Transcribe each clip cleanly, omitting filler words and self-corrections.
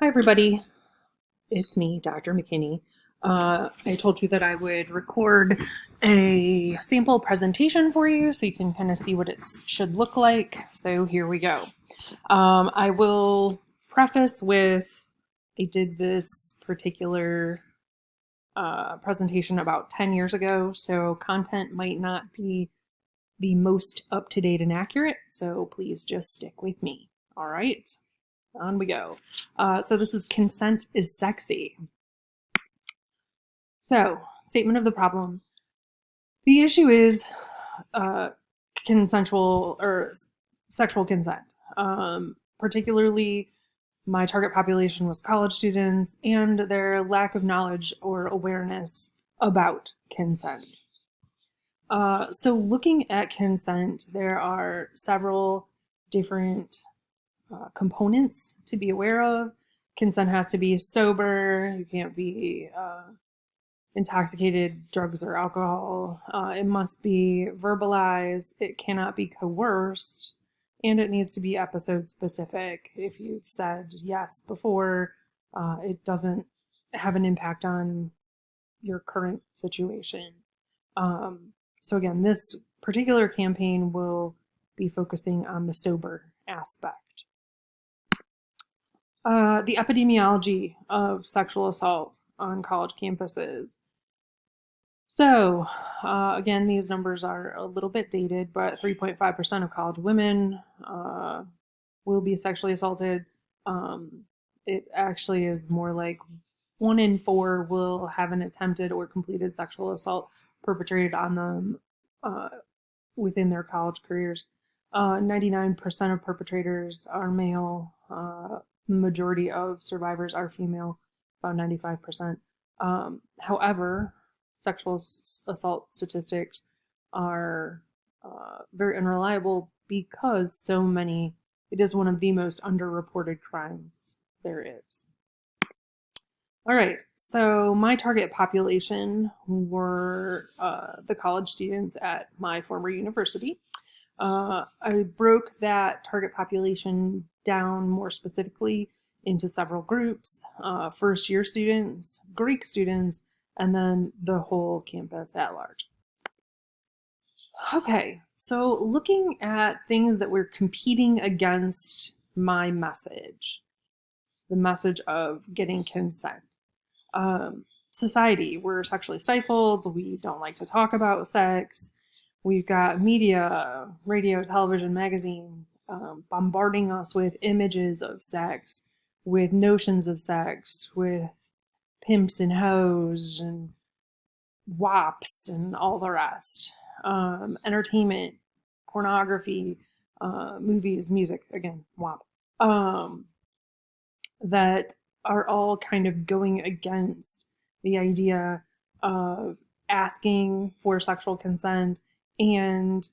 Hi, everybody. It's me, Dr. McKinney. I told you that I would record a sample presentation for you so you can kind of see what it should look like. So here we go. I will preface with I did this particular presentation about 10 years ago, so content might not be the most up to date and accurate. So please just stick with me. All right. On we go. So this is consent is sexy. So, statement of the problem. The issue is consensual or sexual consent. Particularly, my target population was college students and their lack of knowledge or awareness about consent. So, looking at consent, there are several different components to be aware of. Consent has to be sober. You can't be intoxicated, drugs or alcohol. It must be verbalized. It cannot be coerced. And it needs to be episode specific. If you've said yes before, it doesn't have an impact on your current situation. So again, this particular campaign will be focusing on the sober aspect. The epidemiology of sexual assault on college campuses. So, again, these numbers are a little bit dated, but 3.5% of college women will be sexually assaulted. It actually is more like 1 in 4 will have an attempted or completed sexual assault perpetrated on them within their college careers. 99% of perpetrators are male. The majority of survivors are female, about 95%. However, sexual assault statistics are very unreliable because it is one of the most underreported crimes there is. All right, so my target population were the college students at my former university. I broke that target population down more specifically into several groups, first year students, Greek students, and then the whole campus at large. Okay, so looking at things that were competing against my message, the message of getting consent. Society, we're sexually stifled, we don't like to talk about sex. We've got media, radio, television, magazines bombarding us with images of sex, with notions of sex, with pimps and hoes and wops and all the rest. Entertainment, pornography, movies, music, again, WAP, that are all kind of going against the idea of asking for sexual consent and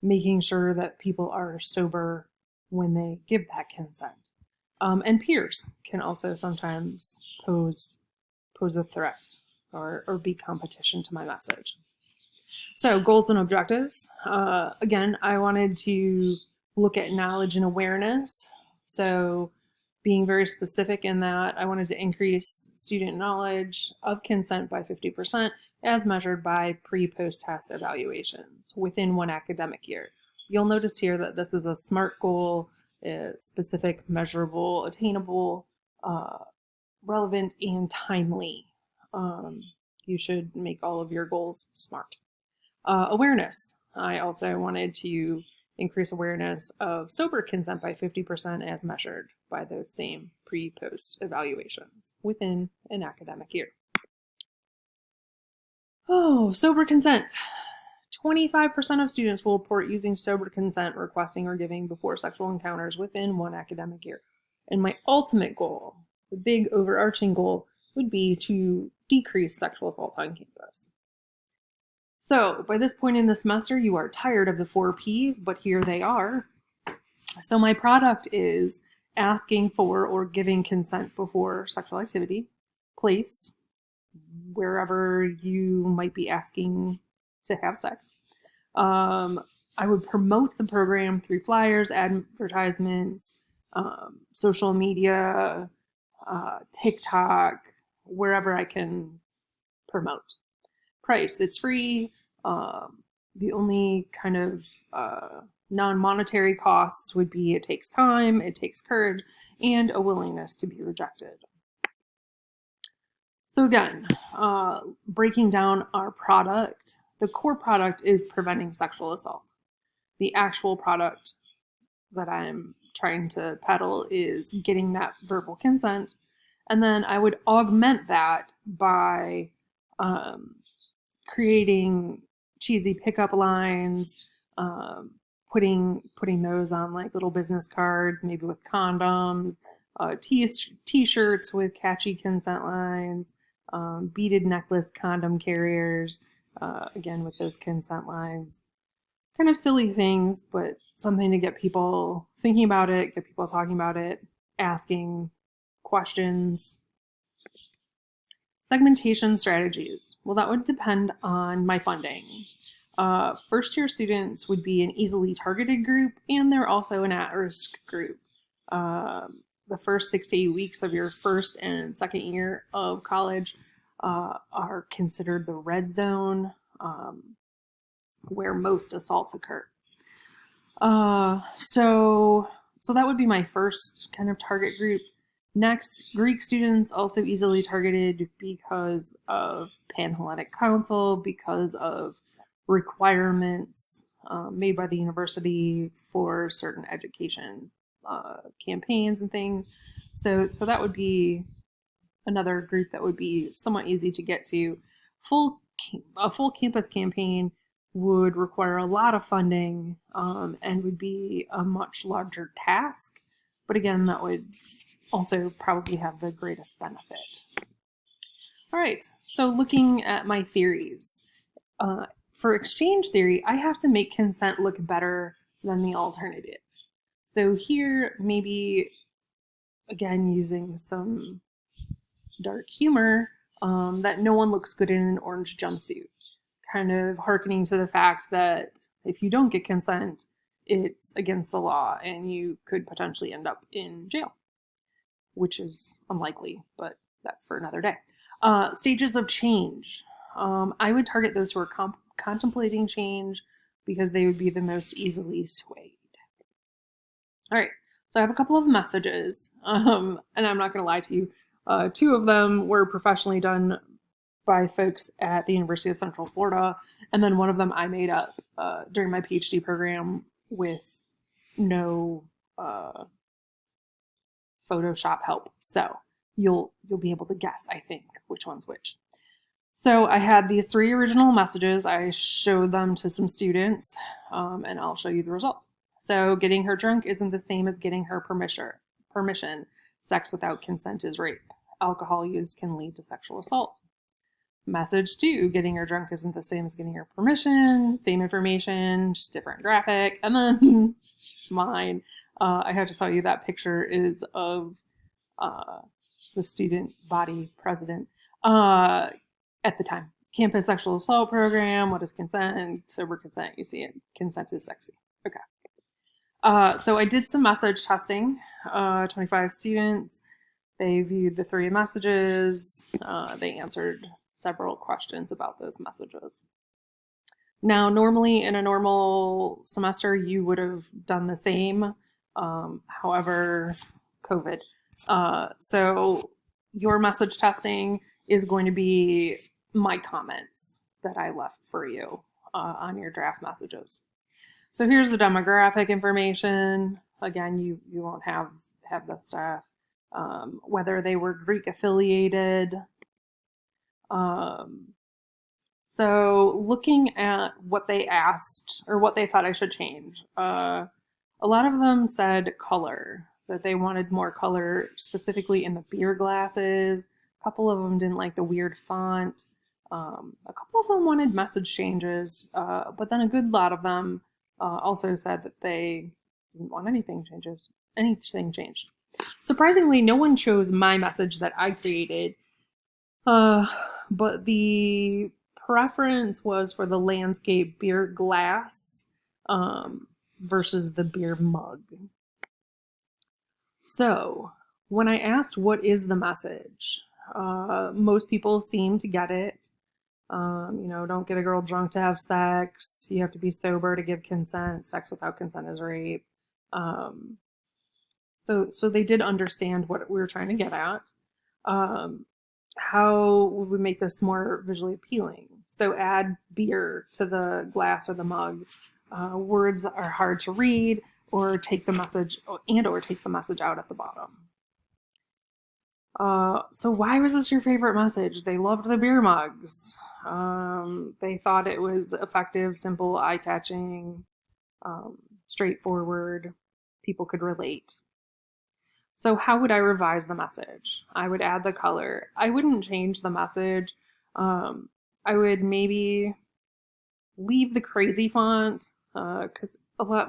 making sure that people are sober when they give that consent. And peers can also sometimes pose a threat or be competition to my message. So goals and objectives. Again, I wanted to look at knowledge and awareness. So being very specific in that, I wanted to increase student knowledge of consent by 50% as measured by pre-post test evaluations within one academic year. You'll notice here that this is a SMART goal, specific, measurable, attainable, relevant, and timely. You should make all of your goals SMART. Awareness. I also wanted to increase awareness of sober consent by 50% as measured by those same pre-post evaluations within an academic year. Oh, sober consent. 25% of students will report using sober consent, requesting or giving before sexual encounters within one academic year. And my ultimate goal, the big overarching goal, would be to decrease sexual assault on campus. So by this point in the semester, you are tired of the 4 Ps, but here they are. So my product is asking for or giving consent before sexual activity, place, wherever you might be asking to have sex. I would promote the program through flyers, advertisements, social media, TikTok, wherever I can promote. Price, it's free. The only kind of non-monetary costs would be it takes time, it takes courage, and a willingness to be rejected. So again, breaking down our product, the core product is preventing sexual assault. The actual product that I'm trying to peddle is getting that verbal consent. And then I would augment that by creating cheesy pickup lines, putting those on like little business cards, maybe with condoms, t-shirts with catchy consent lines, beaded necklace condom carriers, again with those consent lines. Kind of silly things, but something to get people thinking about it, get people talking about it, asking questions. Segmentation strategies. Well, that would depend on my funding. First year students would be an easily targeted group, and they're also an at-risk group. The first 6 to 8 weeks of your first and second year of college are considered the red zone, where most assaults occur. So that would be my first kind of target group. Next, Greek students, also easily targeted because of Panhellenic Council, because of requirements made by the university for certain education campaigns and things. So that would be another group that would be somewhat easy to get to. A full campus campaign would require a lot of funding and would be a much larger task. But again, that would also probably have the greatest benefit. All right, so looking at my theories. For exchange theory, I have to make consent look better than the alternative. So here, maybe, again, using some dark humor, that no one looks good in an orange jumpsuit. Kind of hearkening to the fact that if you don't get consent, it's against the law and you could potentially end up in jail, which is unlikely, but that's for another day. Stages of change. I would target those who are contemplating change because they would be the most easily swayed. All right, so I have a couple of messages, and I'm not going to lie to you. 2 of them were professionally done by folks at the University of Central Florida, and then one of them I made up during my PhD program with no Photoshop help. So you'll be able to guess, I think, which one's which. So I had these 3 original messages. I showed them to some students, and I'll show you the results. So getting her drunk isn't the same as getting her permission. Sex without consent is rape. Alcohol use can lead to sexual assault. Message 2, getting her drunk isn't the same as getting her permission. Same information, just different graphic. And then mine, I have to tell you that picture is of the student body president at the time. Campus sexual assault program. What is consent? Sober consent. You see it. Consent is sexy. Okay. So I did some message testing. 25 students. They viewed the 3 messages. They answered several questions about those messages. Now, normally in a normal semester, you would have done the same. However, COVID. So your message testing is going to be my comments that I left for you on your draft messages. So here's the demographic information. Again, you won't have this stuff. Whether they were Greek affiliated. So looking at what they asked or what they thought I should change, a lot of them said color, that they wanted more color specifically in the beer glasses. A couple of them didn't like the weird font. A couple of them wanted message changes, but then a good lot of them also said that they didn't want anything changed. Surprisingly, no one chose my message that I created, but the preference was for the landscape beer glass versus the beer mug. So when I asked what is the message, most people seem to get it. Don't get a girl drunk to have sex. You have to be sober to give consent. Sex without consent is rape. So they did understand what we were trying to get at. How would we make this more visually appealing? So add beer to the glass or the mug. Words are hard to read, or take the message out at the bottom. So why was this your favorite message? They loved the beer mugs. They thought it was effective, simple, eye-catching, straightforward. People could relate. So how would I revise the message? I would add the color. I wouldn't change the message. I would maybe leave the crazy font, because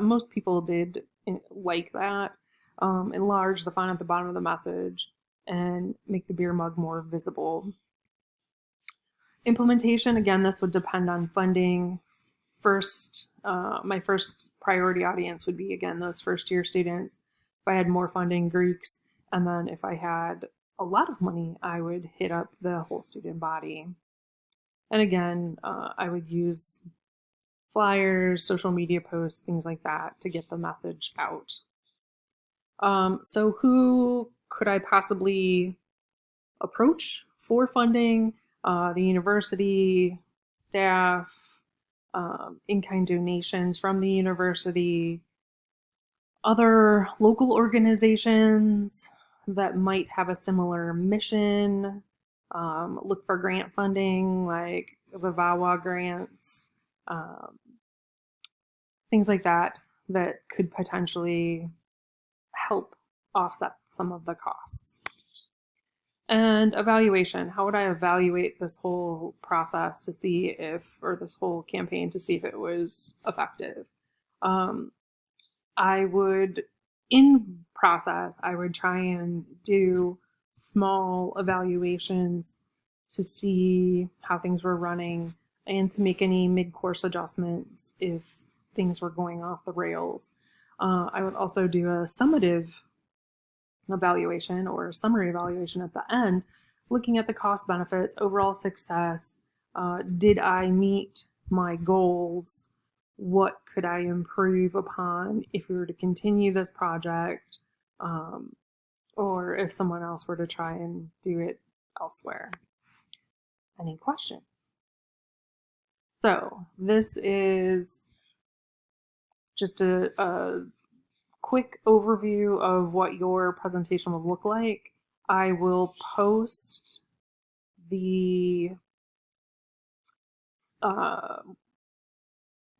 most people did like that. Enlarge the font at the bottom of the message and make the beer mug more visible. Implementation, again, this would depend on funding. First, my first priority audience would be, again, those first-year students. If I had more funding, Greeks, and then if I had a lot of money, I would hit up the whole student body. And again, I would use flyers, social media posts, things like that to get the message out. So who could I possibly approach for funding? The university, staff, in-kind donations from the university, other local organizations that might have a similar mission. Look for grant funding like VAWA grants, things like that could potentially help offset some of the costs. And evaluation. How would I evaluate this whole process to see this whole campaign to see if it was effective? I would try and do small evaluations to see how things were running and to make any mid-course adjustments if things were going off the rails. I would also do a summative evaluation or summary evaluation at the end, looking at the cost benefits, overall success. Did I meet my goals? What could I improve upon if we were to continue this project, or if someone else were to try and do it elsewhere? Any questions? So this is just a quick overview of what your presentation will look like. I will post the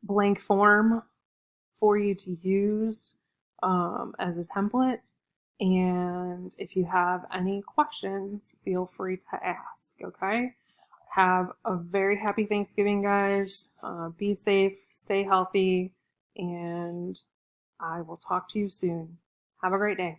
blank form for you to use as a template. And if you have any questions, feel free to ask, okay? Have a very happy Thanksgiving, guys. Be safe, stay healthy, and I will talk to you soon. Have a great day.